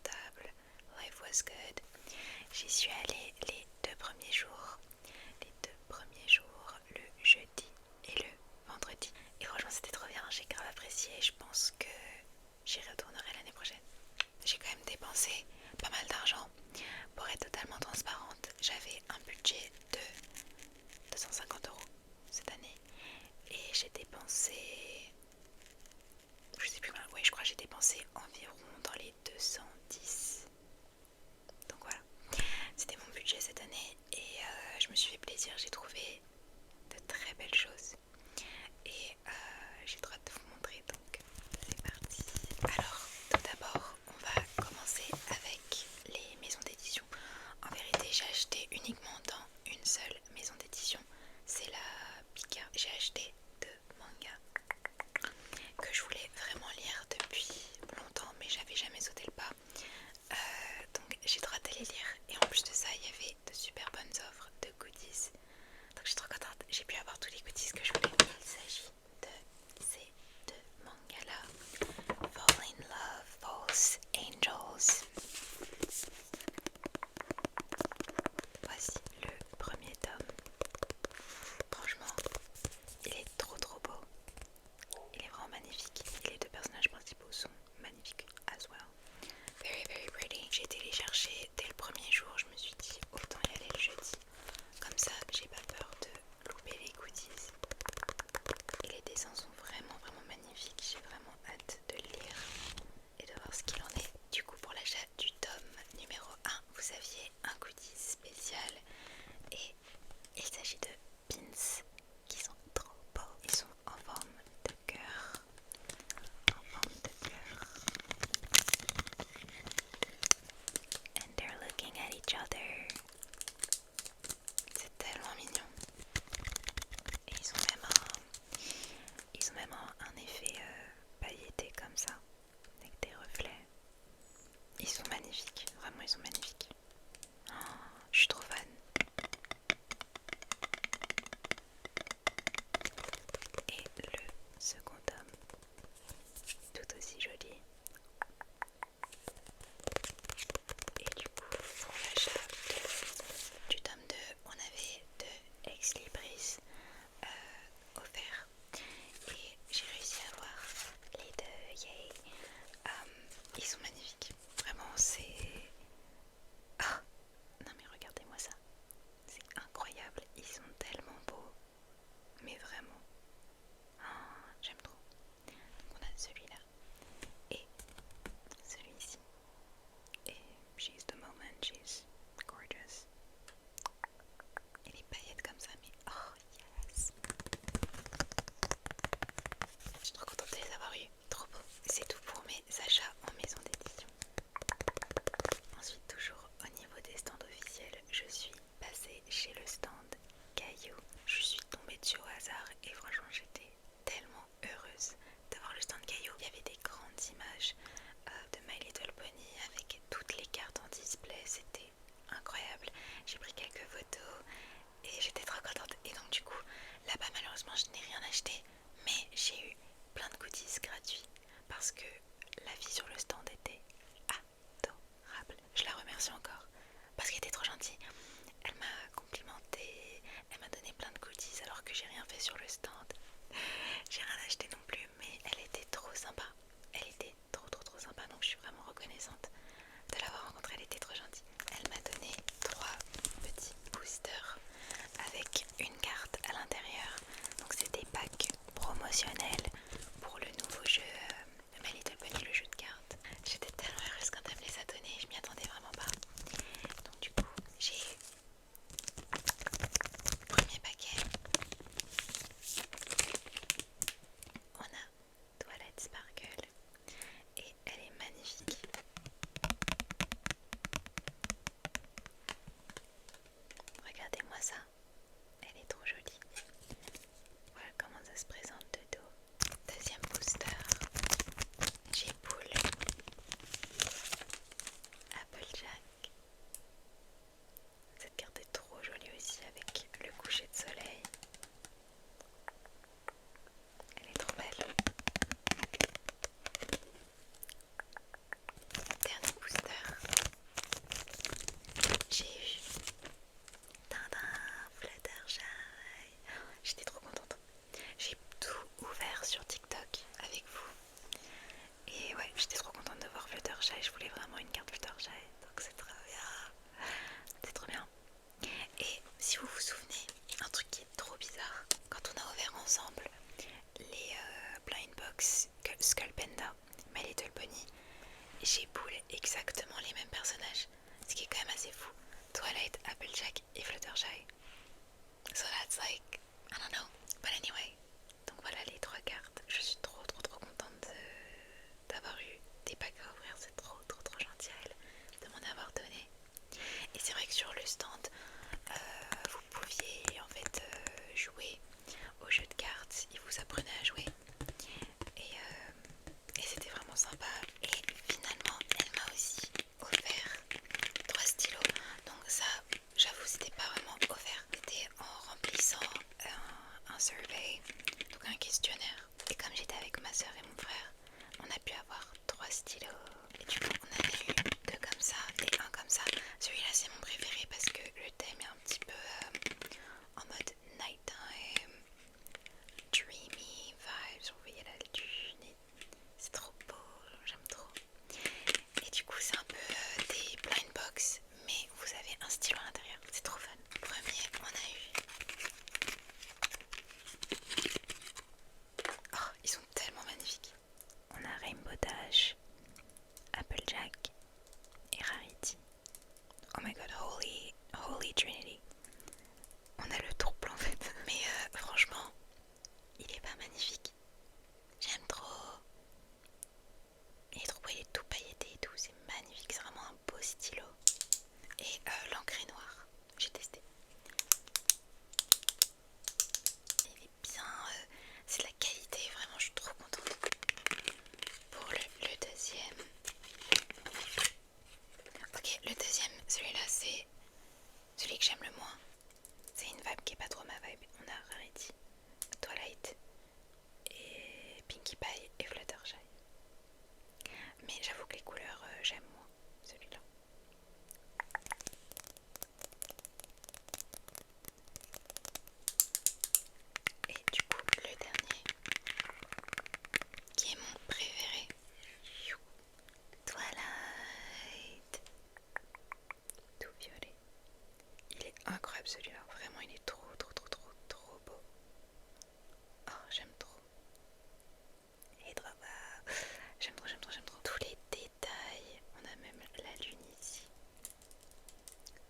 confortable. Life was good. J'y suis allée les deux premiers jours. Le jeudi et le vendredi. Et franchement c'était trop bien, j'ai grave apprécié. Je pense que j'y retournerai l'année prochaine. J'ai quand même dépensé pas mal d'argent. Pour être totalement transparente, j'avais un budget de 250 € cette année. Et j'ai dépensé... Je sais plus mal, ouais je crois que j'ai dépensé environ dans les 210. Donc voilà, c'était mon budget cette année et je me suis fait plaisir, j'ai trouvé de très belles choses. Et j'ai trop hâte de vous montrer, donc c'est parti. Alors tout d'abord on va commencer avec les maisons d'édition. En vérité j'ai acheté uniquement dans une seule maison d'édition, c'est la Pika. J'ai acheté deux mangas que je voulais vraiment lire depuis longtemps mais j'avais jamais sauté le pas. Donc j'ai trop hâte d'aller lire et en plus de ça il y avait de super bonnes offres de goodies. Donc je suis trop contente, j'ai pu avoir tous les goodies que je voulais. Il s'agit de ces deux mangas là, Fall in Love, False Angels. Voici le premier tome. Franchement il est trop beau, il est vraiment magnifique et les deux personnages principaux sont magnifiques as well. Very pretty. J'ai téléchargé dès le premier jour, je me suis dit autant y aller le jeudi. Comme ça j'ai pas peur de louper les goodies. Et les dessins sont vraiment magnifiques. J'ai vraiment hâte de le lire et de voir ce qu'il en est. Du coup pour l'achat du tome numéro 1, vous aviez un goodies spécial. Et il s'agit de pins qui sont trop beaux. Ils sont en forme de cœur. And they're looking at each other. C'est tellement mignon. Et ils ont même un effet pailleté comme ça, avec des reflets. Ils sont magnifiques, vraiment ils sont magnifiques. Oh, je suis trop fan. Et le second tome, tout aussi joli. Et du coup, pour l'achat du tome 2, on avait deux Ex Libris offerts. Et j'ai réussi à avoir les deux, yay. Ils sont magnifiques, vraiment c'est... Ah, non mais regardez-moi ça, c'est incroyable, ils sont tellement beaux, mais vraiment, oh, j'aime trop. Donc on a celui-là et celui-ci. Et she's the moment, she's gorgeous. Et les paillettes comme ça, mais oh yes. Je suis trop contente de les avoir eu, trop beau. C'est tout pour mes achats en maison d'édition. Ensuite, toujours au niveau des stands officiels, je suis passée chez le stand Caillou. Je suis tombée dessus au hasard et franchement j'étais tellement heureuse d'avoir le stand Caillou. Il y avait des grandes images de My Little Pony avec toutes les cartes en display, c'était incroyable. J'ai pris quelques photos et j'étais trop contente. Et donc du coup, là-bas malheureusement je n'ai rien acheté, mais j'ai eu plein de goodies gratuits parce que la fille sur le stand était adorable. Je la remercie encore parce qu'elle était trop gentille. Elle m'a complimenté, elle m'a donné plein de goodies alors que j'ai rien fait sur le stand. J'ai rien acheté non plus, mais elle était trop sympa. Elle était trop sympa, donc je suis vraiment reconnaissante de l'avoir rencontrée. Elle était trop gentille. Elle m'a donné 3 petits boosters avec une carte à l'intérieur. Donc c'est des packs promotionnels pour le nouveau jeu My Little Pony, le jeu de cartes. J'étais celui-là. Vraiment, il est trop beau. Oh, j'aime trop. Il est trop beau. J'aime trop. Tous les détails. On a même la lune ici.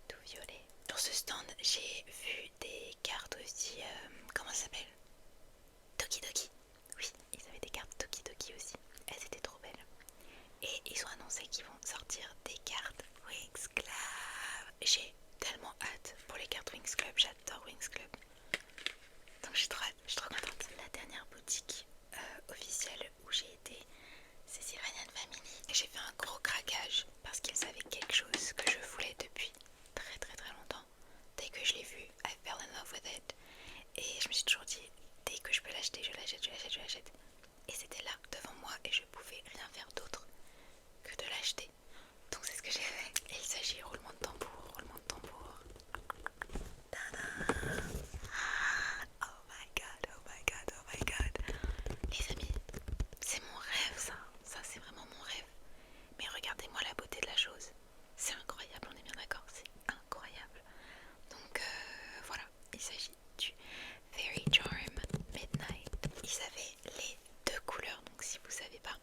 Tout violet. Sur ce stand, j'ai vu des cartes aussi. Comment ça s'appelle? Tokidoki. Oui, ils avaient des cartes Tokidoki aussi. Elles étaient trop belles. Et ils ont annoncé qu'ils vont sortir des cartes Winx Club. J'ai tellement hâte pour les cartes Winx Club. J'adore Winx Club. Donc je suis trop contente. La dernière boutique officielle où j'ai été, c'est Sylvanian Family. Et j'ai fait un gros craquage parce qu'ils avaient quelque chose que je voulais depuis très longtemps. Dès que je l'ai vu, I fell in love with it. Et je me suis toujours dit, dès que je peux l'acheter, je l'achète. Et c'était là, devant moi, et je pouvais rien faire d'autre que de l'acheter. Donc c'est ce que j'ai fait. Et il s'agit roulement de tambour. Tada. Oh my god. Les amis, c'est mon rêve ça. Ça c'est vraiment mon rêve. Mais regardez-moi la beauté de la chose. C'est incroyable, on est bien d'accord, c'est incroyable. Donc voilà, il s'agit du Fairy Charm Midnight. Ils avaient les deux couleurs, donc si vous savez pas,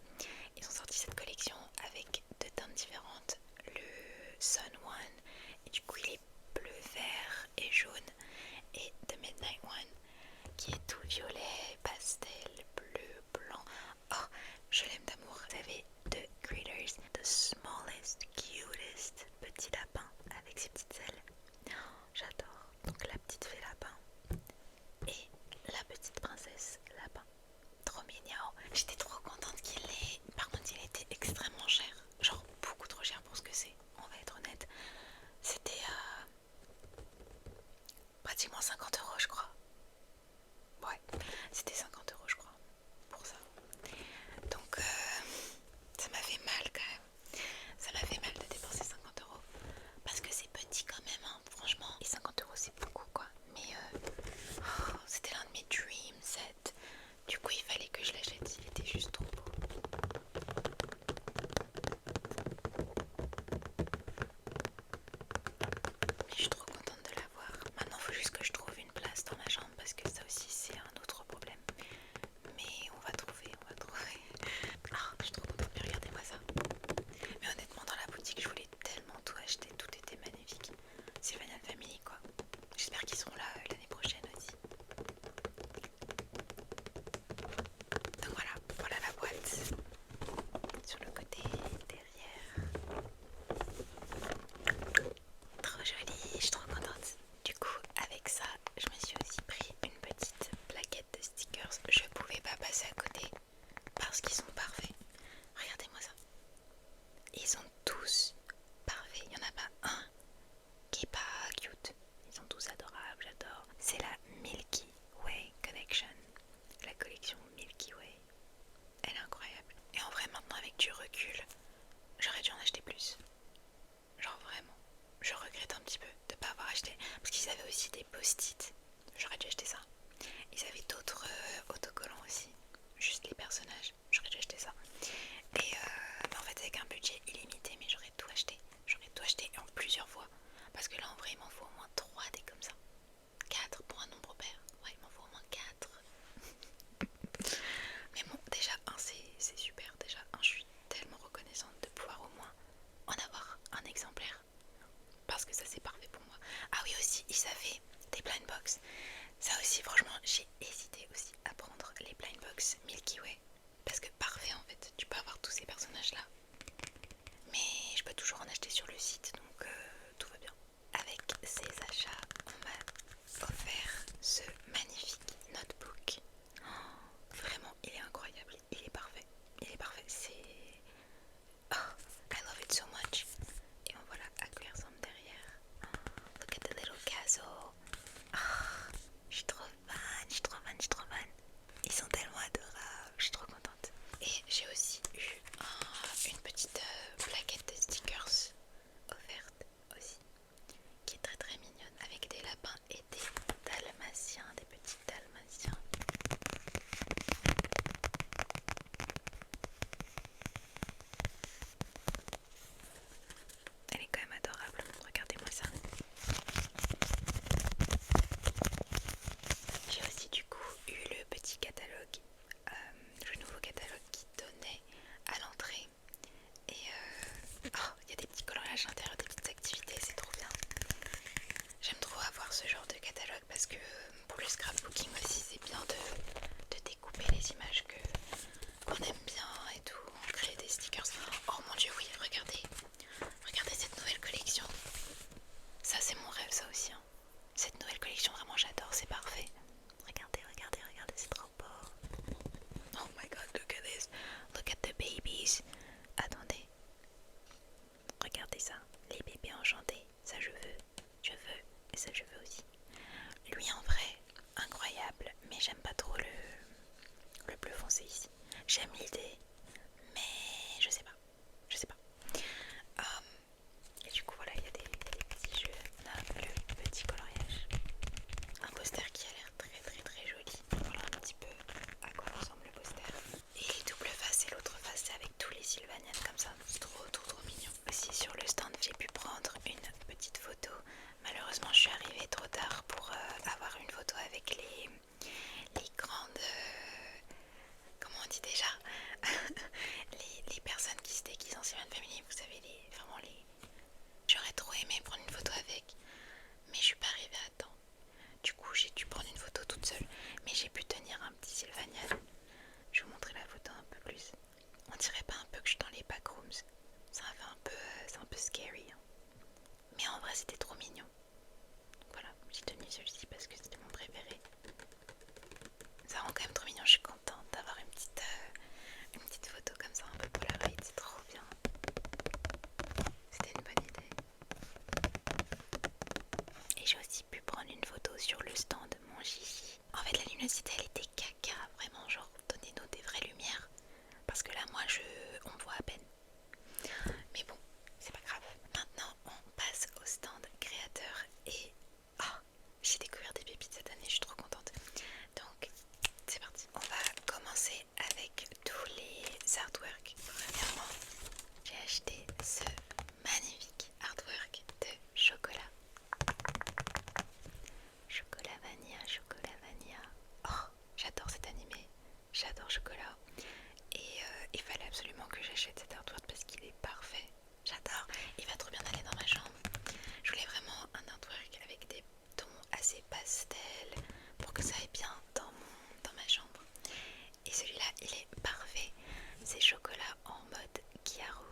ils ont sorti cette collection avec deux teintes différentes. Le Sun One, et du coup il est bleu, vert et jaune. Et The Midnight One, qui est tout violet, pastel, bleu, blanc. Oh, je l'aime d'amour. Vous avez The Critters, the smallest, cutest petit lapin avec ses petites ailes. Oh, j'adore. Donc la petite fée lapin et la petite princesse lapin. Trop mignon. J'étais trop contente qu'il l'ait. Par contre, il était extrêmement cher. Genre beaucoup trop cher pour ce que c'est. On va être honnête. C'était pratiquement 50 € je crois. Ouais, c'était 50 € je crois pour ça. Donc ça m'a fait mal quand même. Ça m'a fait mal de dépenser 50 € parce que c'est petit quand même, hein, franchement. Et 50 € c'est beaucoup quoi. Mais c'était l'un de mes dream sets. Du coup il fallait que je l'achète. Il était juste trop beau. Mais je suis trop contente de l'avoir. Maintenant il faut juste que je trouve une place dans ma chambre parce que ça aussi c'est un autre problème. Mais on va trouver. Ah, je suis trop contente, mais regardez-moi ça. Mais honnêtement dans la boutique je voulais tellement tout acheter, tout était magnifique. Sylvanian Family quoi. J'espère qu'ils seront là l'année prochaine aussi. Donc voilà la boîte. Sur le côté derrière. Trop jolie, je suis trop contente. Du coup avec ça je me suis aussi pris une petite plaquette de stickers. Je pouvais pas passer à côté parce qu'ils sont parfaits. Regardez-moi ça. Ils sont tous parfaits. Il n'y en a pas un qui est pas cute. Ils sont tous adorables, j'adore. C'est la Milky Way Connection. La collection Milky Way. Elle est incroyable. Et en vrai maintenant avec du recul, j'aurais dû en acheter plus. Genre vraiment. Je regrette un petit peu de ne pas avoir acheté. Parce qu'ils avaient aussi des post-it. J'aurais dû acheter ça. Ils avaient d'autres autocollants aussi. Juste les personnages. J'aurais dû acheter ça. Et mais en fait avec un budget illimité, mais j'aurais tout acheté. J'aurais tout acheté en plusieurs fois. Parce que là en vrai il m'en faut au moins 3 des comme ça. 4 pour un nombre pair. Ouais, il m'en faut au moins 4. Mais bon, déjà un c'est super. Déjà un, je suis tellement reconnaissante de pouvoir au moins en avoir un exemplaire. Parce que ça c'est parfait pour moi. Ah oui aussi, ils avaient des blind box. Ça aussi franchement j'ai hésité aussi à prendre les blind box Milky Way. Parce que parfait en fait, tu peux avoir tous ces personnages là. Mais je peux toujours en acheter sur le site, donc tout va bien. Avec ces achats, on m'a offert ce magnifique notebook. Oh, vraiment, il est incroyable, il est parfait. C'est... Oh, I love it so much. Et en voilà à quoi il ressemble derrière. Oh, look at the little castle. Oh, je suis trop fan. Ils sont tellement adorables, je suis trop contente. Et j'ai aussi eu une petite plaquette de stickers offerte. style Vania. Je vais vous montrer la photo un peu plus. On dirait pas un peu que je suis dans les backrooms. Ça fait un peu, c'est un peu scary. Hein. Mais en vrai c'était trop mignon. Voilà, j'ai tenu celui-ci parce que c'était mon préféré. Ça rend quand même trop mignon, je suis contente d'avoir une petite photo comme ça, un peu Polaroid, c'est trop bien. C'était une bonne idée. Et j'ai aussi pu prendre une photo sur le stand de mon Gigi. En fait la luminosité elle était caca, vraiment genre donnez-nous des vraies lumières. Parce que là moi on voit à peine. Mais bon, c'est pas grave. Maintenant on passe au stand créateur et j'ai découvert des pépites cette année, je suis trop contente. Donc c'est parti. On va commencer avec tous les artworks. Premièrement, j'ai acheté ce magnifique artwork de chocolat. Chocolat Vania, chocolat Vania. Oh, j'adore cet animé. J'adore chocolat. Et il fallait absolument que j'achète cet artwork parce qu'il est parfait. J'adore. Il va trop bien aller dans ma chambre. Je voulais vraiment un artwork avec des tons assez pastels pour que ça aille bien dans ma chambre. Et celui-là, il est parfait. C'est chocolat en mode Kiaru.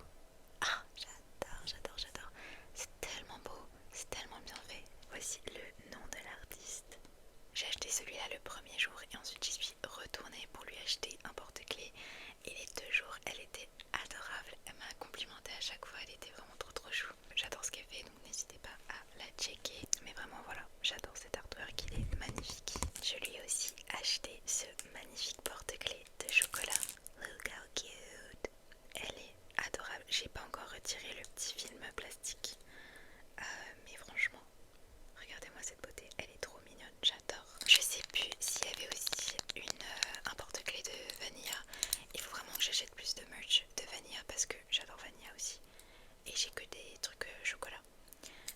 Ah, j'adore, j'adore, j'adore. C'est tellement beau, c'est tellement bien fait. Voici le nom de l'artiste. J'ai acheté celui-là le premier jour et ensuite j'y suis retournée pour lui acheter un porte-clés. Et les 2 jours, elle était adorable. Elle m'a complimenté à chaque fois, elle était vraiment trop chou. J'adore ce qu'elle fait, donc n'hésitez pas à la checker. Mais vraiment voilà, j'adore cet artwork, il est magnifique. Je lui ai aussi acheté ce magnifique porte-clés de chocolat. Look how cute. Elle est adorable. J'ai pas encore retiré le petit film plastique. Mais franchement, regardez-moi cette beauté, elle est trop mignonne, j'adore. Je sais plus s'il y avait aussi un porte-clés de Vanilla. Il faut vraiment que j'achète plus de merch de Vanilla parce que j'adore Vanilla aussi. Et j'ai que des trucs chocolat.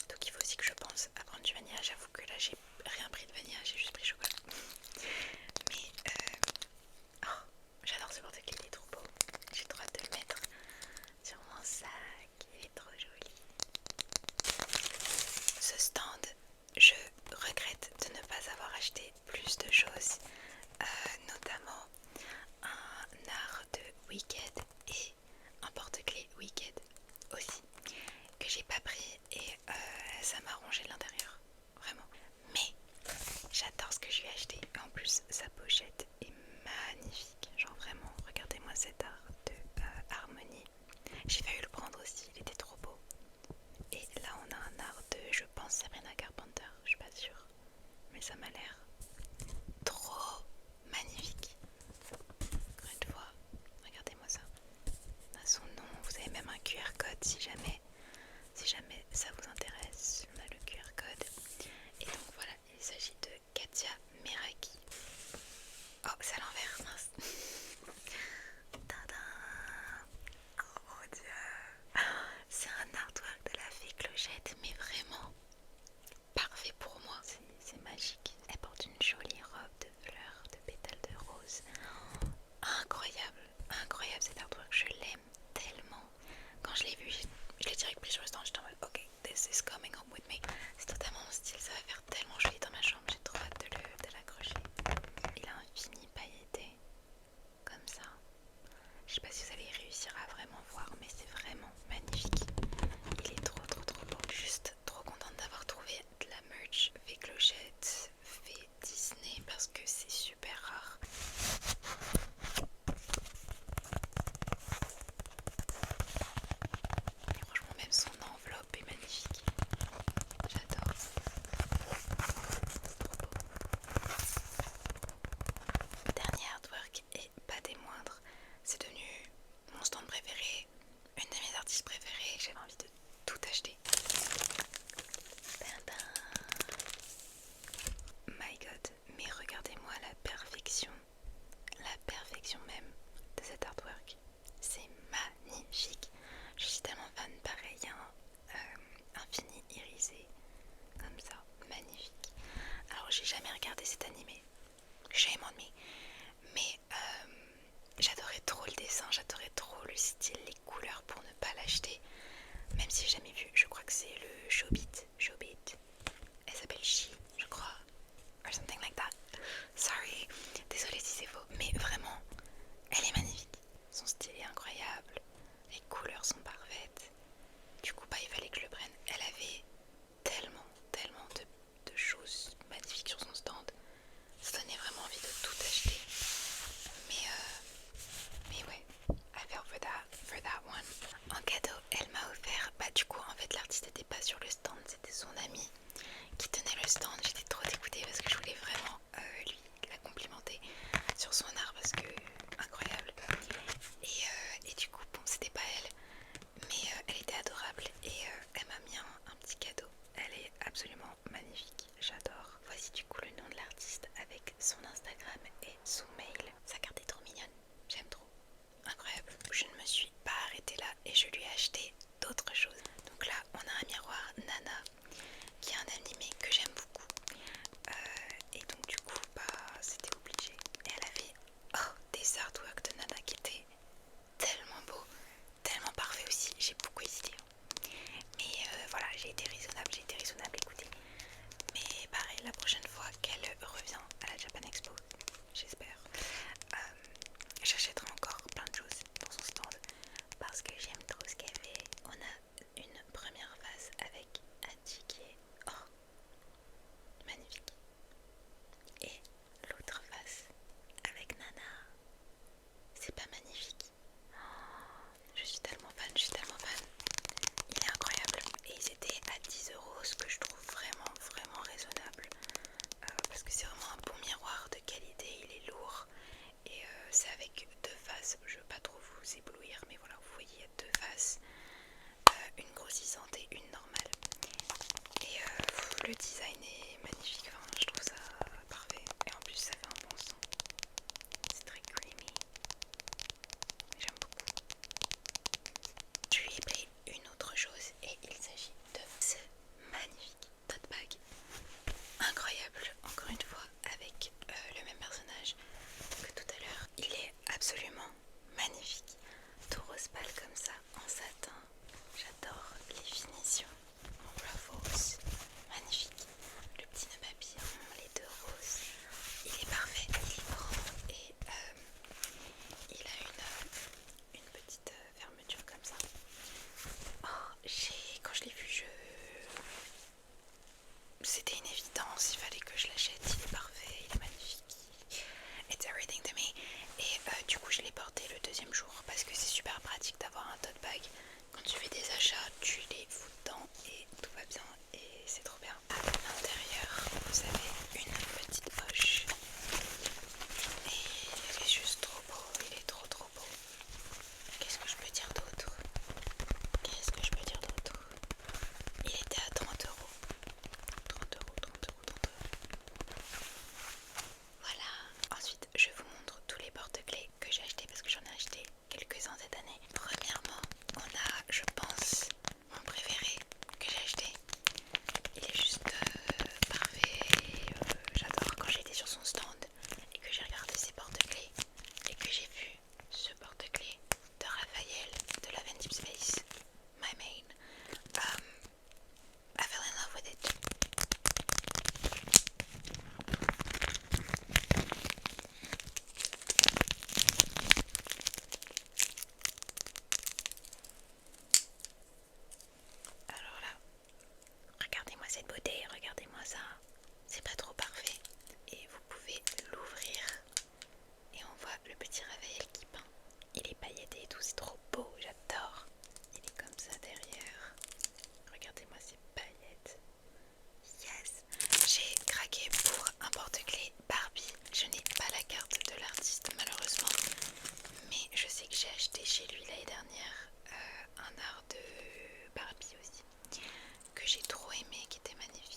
Donc il faut aussi que je pense à prendre du Vanilla. J'avoue que là j'ai rien pris de Vanilla, j'ai juste pris chocolat. Mais j'adore ce porte-clés, il est trop beau. J'ai trop hâte de le mettre sur mon sac, il est trop joli. Ce stand, je regrette de ne pas avoir acheté plus de choses, notamment un art de Wicked et un porte-clés Wicked aussi, que j'ai pas pris et ça m'a rongé l'intérieur, vraiment. Mais j'adore ce que je lui ai acheté. En plus, sa pochette est magnifique, genre vraiment, regardez-moi cet art de Harmonie. J'ai failli le prendre aussi, il était trop beau. Et là on a un art de, je pense, Sabrina Carpenter, je suis pas sûre, mais ça m'a l'air trop magnifique. Encore une fois, regardez-moi ça. On a son nom, vous avez même un QR code si jamais ça vous intéresse. On a le QR code. Et donc voilà, il s'agit de Katia Meraki. Oh, c'est à l'envers, mince. Tadam! Oh mon dieu! C'est un artwork de la fée Clochette, mais vraiment parfait pour moi. C'est magique. Elle porte une jolie robe de fleurs, de pétales de rose. Incroyable, incroyable cet artwork. Je l'aime tellement. Quand je l'ai vu, je l'ai direct pris sur le stand. J'étais en mode, ok, this is coming home with me. C'est totalement mon style. Ça va faire tellement joli dans ma chambre. J'ai trop hâte de l'accrocher. Il a un fini pailleté comme ça. Je sais pas si vous allez réussir à vraiment voir, mais c'est vraiment magnifique. Il est trop beau. Juste trop contente d'avoir trouvé de la merch fait Clochette, fait Disney parce que c'est super rare. Et franchement même son enveloppe est magnifique. J'adore. Trop beau. Dernier artwork et pas des moindres. C'est devenu mon stand préféré, une de mes artistes préférées. J'avais envie de tout acheter. My god, mais regardez-moi la perfection même de cet artwork. C'est magnifique. Je suis tellement fan, pareil, un fini irisé comme ça, magnifique. Alors j'ai jamais regardé cet animé, shame on me, mais j'adorais trop le dessin, j'adorais trop le style, les couleurs pour ne pas l'acheter. Même si j'ai jamais vu, je crois que j'ai été raisonnable, écoutez. Mais pareil, la prochaine fois qu'elle revient à la Japan Expo, j'espère, j'achèterai encore plein de choses dans son stand parce que j'aime trop ce qu'elle fait. On a une première vase avec Hachi qui est magnifique. Et l'autre vase avec Nana, c'est pas magnifique. Je suis tellement fan, je suis tellement fan. Il est incroyable. Et ils étaient à 10 euros, ce que je trouve vraiment, vraiment raisonnable. Parce que c'est vraiment un bon miroir de qualité, il est lourd. Et c'est avec deux faces. Je veux pas trop vous éblouir, mais voilà, vous voyez, il y a deux faces. Une grossissante et une normale. Et le design est magnifique, enfin, je trouve ça parfait. Et en plus, ça fait un bon son. C'est très creamy. J'aime beaucoup. Je lui ai pris une autre chose et il s'agit de ce magnifique tote bag. Incroyable, encore une fois, avec le même personnage que tout à l'heure. Il est absolument magnifique. Tout rose pâle comme ça, en satin. J'adore les finitions en ruffles. Magnifique. Le petit nœud papillon, les deux roses. Il est parfait, il est grand et il a une petite fermeture comme ça. Quand je l'ai vu, c'était une évidence, il fallait que je l'achète. Il est parfait, il est magnifique. It's everything to me. Et du coup, je l'ai porté le deuxième jour parce que c'est super pratique d'avoir un tote bag. Quand tu fais des achats, tu les fous dedans et tout va bien. Et c'est trop bien. À l'intérieur, vous avez une petite poche. Et il est juste trop beau, il est trop trop beau. Qu'est-ce que je peux dire d'autre? Qu'est-ce que je peux dire d'autre? Il était à 30 euros. 30 euros, 30 euros, 30 euros. Voilà. Ensuite, je vous montre tous les porte-clés que j'ai achetés parce que j'en ai acheté quelques-uns cette année. Premièrement, on a, je pense, mon préféré que j'ai acheté. Il est juste parfait. J'adore quand j'étais sur son stand et que j'ai regardé ses porte-clés et que j'ai vu ce porte-clés de Raphaël de la Deep Space, my main. I fell in love with it. Alors là, regardez-moi cette beauté, regardez-moi ça. C'est pas trop parfait. Et vous pouvez l'ouvrir et on voit le petit Raphaël qui peint. Il est pailleté et tout, c'est trop beau, j'adore. Il est comme ça derrière. Regardez-moi ces paillettes. Yes! J'ai craqué pour un porte-clés Barbie. Je n'ai pas la carte de l'artiste malheureusement, mais je sais que j'ai acheté chez lui l'année dernière un art de Barbie aussi, que j'ai trop aimé, qui était magnifique.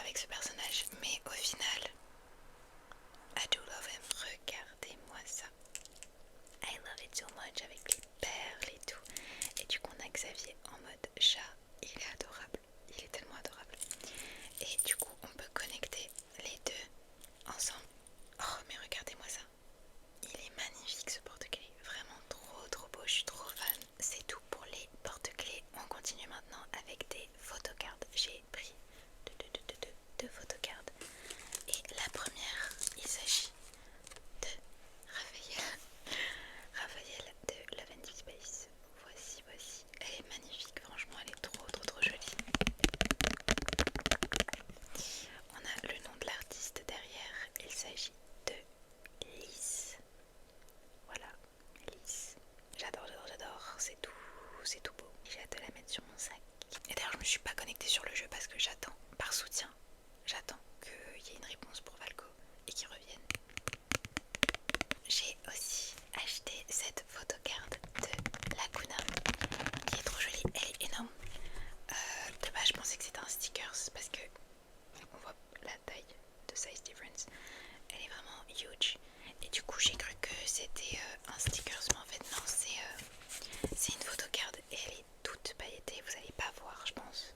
avec ce personnage, mais au final, I do love him. Regardez-moi ça. I love it so much avec les perles et tout. Et du coup on a Xavier en mode chat. Il est adorable. Il est tellement adorable. Et du coup on peut connecter les deux ensemble. Oh mais regardez-moi ça. Il est magnifique ce porte-clés. Vraiment trop beau. Je suis trop fan. C'est tout pour les porte-clés. On continue maintenant avec des photocards. J'ai pris deux photocards. Et la première, il s'agit de Raphaël. Raphaël de Lavendy Space. Voici. Elle est magnifique, franchement, elle est trop jolie. On a le nom de l'artiste derrière. Il s'agit de Lys. Voilà, Lys. J'adore. C'est tout beau. J'ai hâte de la mettre sur mon sac. Et d'ailleurs, je me suis pas connectée sur le jeu parce que j'attends, par soutien, j'attends qu'il y ait une réponse pour Valco et qu'il revienne. J'ai aussi acheté cette photocard de Laguna qui est trop jolie, elle est énorme. De base je pensais que c'était un stickers parce que on voit la taille de size difference, elle est vraiment huge et du coup j'ai cru que c'était un stickers, mais en fait non, c'est une photocard et elle est toute pailletée, vous allez pas voir je pense.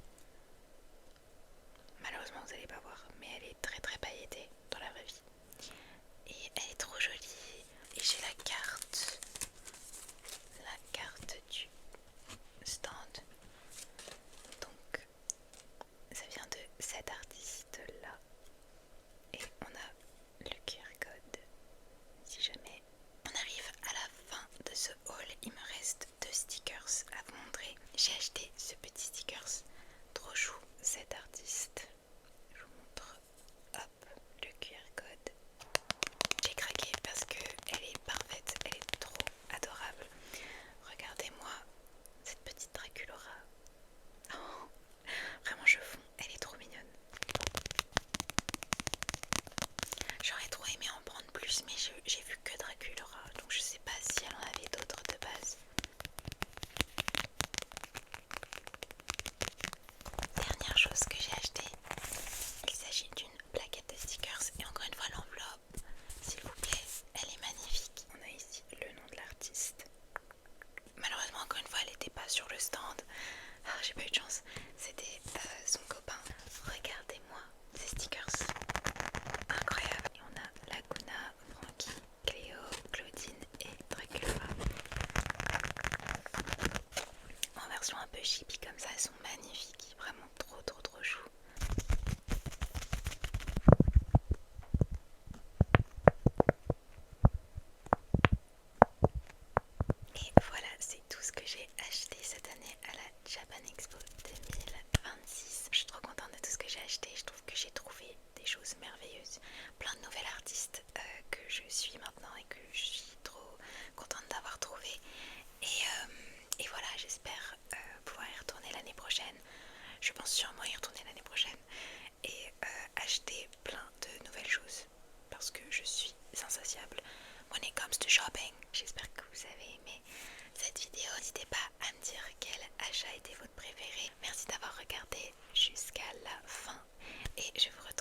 Malheureusement vous allez pas voir, mais elle est très pailletée dans la vraie vie. Et elle est trop jolie. Et j'ai la carte du stand. Donc ça vient de cet artiste là. Et on a le QR code. Si jamais on arrive à la fin de ce haul, il me reste 2 stickers à vous montrer. J'ai acheté ce petit stickers. Trop chou cet artiste. Je vous montre. Hop, le QR code. J'ai craqué parce qu'elle est parfaite, elle est trop adorable. Regardez-moi cette petite Draculora. Oh, vraiment je fonds, elle est trop mignonne. J'aurais trop aimé en prendre plus, mais j'ai vu que Draculora, donc je sais pas si elle en avait d'autres de base. Dernière chose que j'ai achetée, il s'agit d'une plaquette de stickers et encore une fois l'enveloppe, s'il vous plaît, elle est magnifique. On a ici le nom de l'artiste. Malheureusement encore une fois elle n'était pas sur le stand. J'ai pas eu de chance, c'était son copain. Regardez-moi ces stickers, incroyable. Et on a Laguna, Frankie, Cléo, Claudine et Dracula. En version un peu chibi comme ça, elles sont magnifiques, vraiment trop chou. Et voilà, c'est tout ce que j'ai acheté cette année à la Japan Expo 2026. Je suis trop contente de tout ce que j'ai acheté. Je trouve que j'ai trouvé des choses merveilleuses. Plein de nouvelles artistes que je suis maintenant et que je suis trop contente d'avoir trouvé. Et voilà, j'espère pouvoir y retourner l'année prochaine. Je pense sûrement y retourner l'année prochaine et acheter plein de nouvelles choses parce que je suis insatiable when it comes to shopping. J'espère que vous avez aimé cette vidéo. N'hésitez pas à me dire quel achat était votre préféré. Merci d'avoir regardé jusqu'à la fin et je vous retrouve